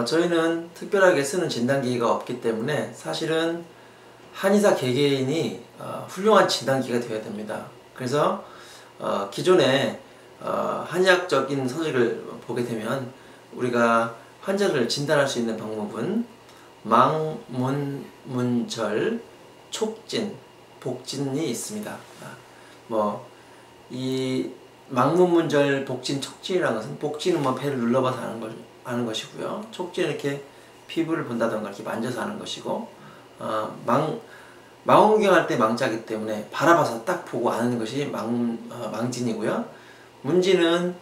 저희는 특별하게 쓰는 진단기가 없기 때문에 사실은 한의사 개개인이 훌륭한 진단기가 되어야 됩니다. 그래서 기존에 한의학적인 서적을 보게 되면 우리가 환자를 진단할 수 있는 방법은 망문문절, 촉진, 복진이 있습니다. 이 망문문절, 복진, 촉진이라는 것은 복진은 배를 눌러봐서 하는 것이고요. 촉진은 이렇게 피부를 본다던가 이렇게 만져서 하는 것이고, 망원경 할 때 망자기 때문에 바라봐서 딱 보고 아는 것이 망진이고요. 문진은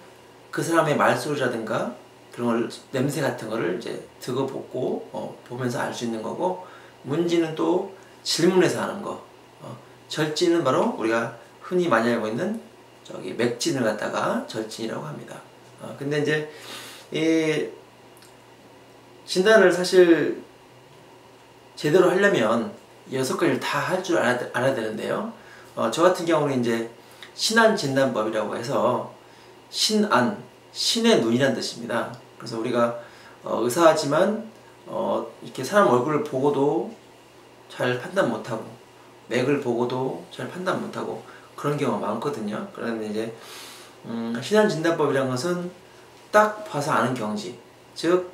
그 사람의 말소리라든가 그런 걸, 냄새 같은 거를 이제 듣고 보고 보면서 알 수 있는 거고, 문진은 또 질문해서 하는 거. 절진은 바로 우리가 흔히 많이 알고 있는 맥진을 갖다가 절진이라고 합니다. 근데 이제 이 진단을 사실 제대로 하려면 6가지를 다 할 줄 알아야 되는데요. 저 같은 경우는 이제 신안진단법이라고 해서, 신안, 신의 눈이란 뜻입니다. 그래서 우리가 의사지만 이렇게 사람 얼굴을 보고도 잘 판단 못하고, 맥을 보고도 잘 판단 못하고 그런 경우가 많거든요. 그런데 이제 신안진단법이라는 것은 딱 봐서 아는 경지. 즉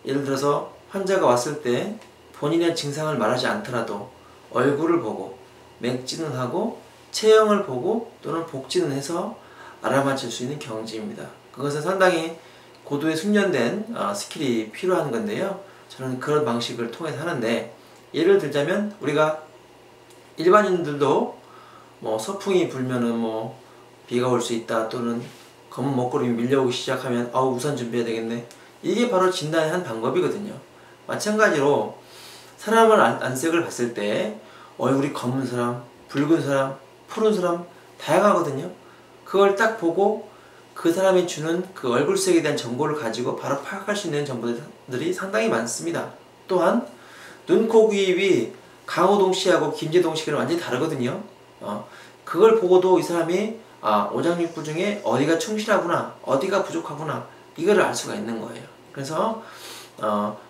예를 들어서 환자가 왔을 때 본인의 증상을 말하지 않더라도 얼굴을 보고 맥진을 하고 체형을 보고 또는 복진을 해서 알아맞힐 수 있는 경지입니다. 그것은 상당히 고도의 숙련된 스킬이 필요한 건데요. 저는 그런 방식을 통해서 하는데, 예를 들자면 우리가 일반인들도 서풍이 불면은 비가 올 수 있다, 또는 검은 먹구름이 밀려오기 시작하면 우산 준비해야 되겠네. 이게 바로 진단의 한 방법이거든요. 마찬가지로 사람을 안색을 봤을 때 얼굴이 검은 사람, 붉은 사람, 푸른 사람 다양하거든요. 그걸 딱 보고 그 사람이 주는 그 얼굴색에 대한 정보를 가지고 바로 파악할 수 있는 정보들이 상당히 많습니다. 또한 눈, 코, 귀, 입이 강호동 씨하고 김재동 씨랑 완전히 다르거든요. 그걸 보고도 이 사람이 오장육부 중에 어디가 충실하구나, 어디가 부족하구나, 이거를 알 수가 있는 거예요. 그래서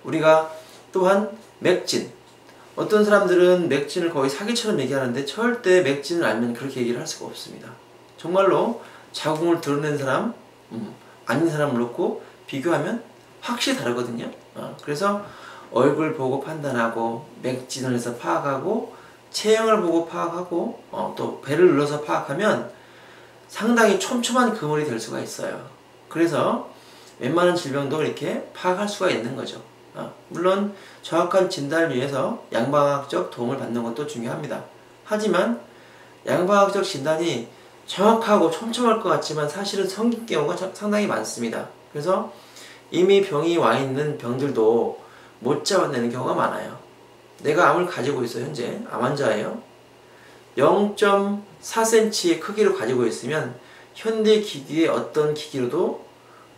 우리가 또한 맥진, 어떤 사람들은 맥진을 거의 사기처럼 얘기하는데 절대 맥진을 알면 그렇게 얘기를 할 수가 없습니다. 정말로 자궁을 드러낸 사람, 아닌 사람을 놓고 비교하면 확실히 다르거든요. 그래서 얼굴 보고 판단하고, 맥진을 해서 파악하고, 체형을 보고 파악하고, 또 배를 눌러서 파악하면 상당히 촘촘한 그물이 될 수가 있어요. 그래서 웬만한 질병도 이렇게 파악할 수가 있는 거죠. 물론 정확한 진단을 위해서 양방학적 도움을 받는 것도 중요합니다. 하지만 양방학적 진단이 정확하고 촘촘할 것 같지만 사실은 성인 경우가 상당히 많습니다. 그래서 이미 병이 와 있는 병들도 못 잡아내는 경우가 많아요. 내가 암을 가지고 있어요. 현재 암 환자예요. 0.4cm의 크기로 가지고 있으면 현대 기기의 어떤 기기로도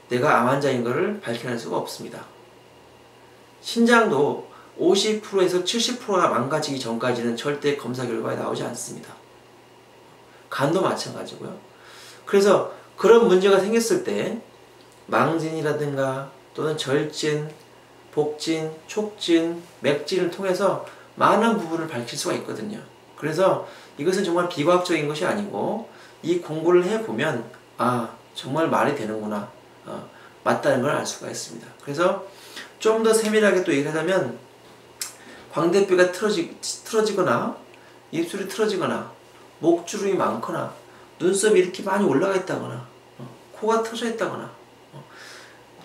내가 암 환자인 것을 밝혀낼 수가 없습니다. 신장도 50%에서 70%가 망가지기 전까지는 절대 검사 결과에 나오지 않습니다. 간도 마찬가지고요. 그래서 그런 문제가 생겼을 때 망진이라든가 또는 절진, 복진, 촉진, 맥진을 통해서 많은 부분을 밝힐 수가 있거든요. 그래서 이것은 정말 비과학적인 것이 아니고, 이 공부를 해보면 정말 말이 되는구나, 맞다는 걸 알 수가 있습니다. 그래서 좀 더 세밀하게 또 얘기를 하자면, 광대뼈가 틀어지거나 입술이 틀어지거나 목주름이 많거나 눈썹이 이렇게 많이 올라가 있다거나 코가 터져 있다거나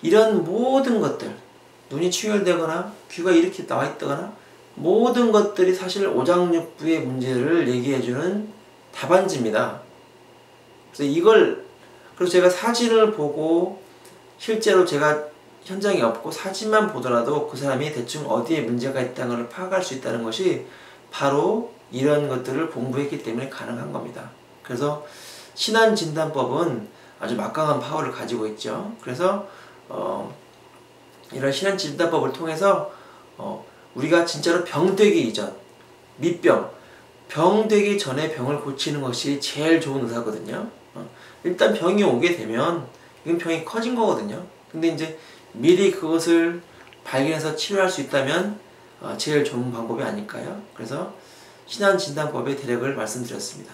이런 모든 것들, 눈이 충혈되거나 귀가 이렇게 나와 있다거나 모든 것들이 사실 오장육부의 문제를 얘기해주는 답안지입니다. 그래서 제가 사진을 보고, 실제로 제가 현장에 없고 사진만 보더라도 그 사람이 대충 어디에 문제가 있다는 걸 파악할 수 있다는 것이 바로 이런 것들을 공부했기 때문에 가능한 겁니다. 그래서 신안진단법은 아주 막강한 파워를 가지고 있죠. 그래서 이런 신안진단법을 통해서 우리가 진짜로 병되기 이전, 밑병, 병되기 전에 병을 고치는 것이 제일 좋은 의사거든요. 일단 병이 오게 되면 이건 병이 커진 거거든요. 근데 이제 미리 그것을 발견해서 치료할 수 있다면 제일 좋은 방법이 아닐까요? 그래서 신안진단법의 대략을 말씀드렸습니다.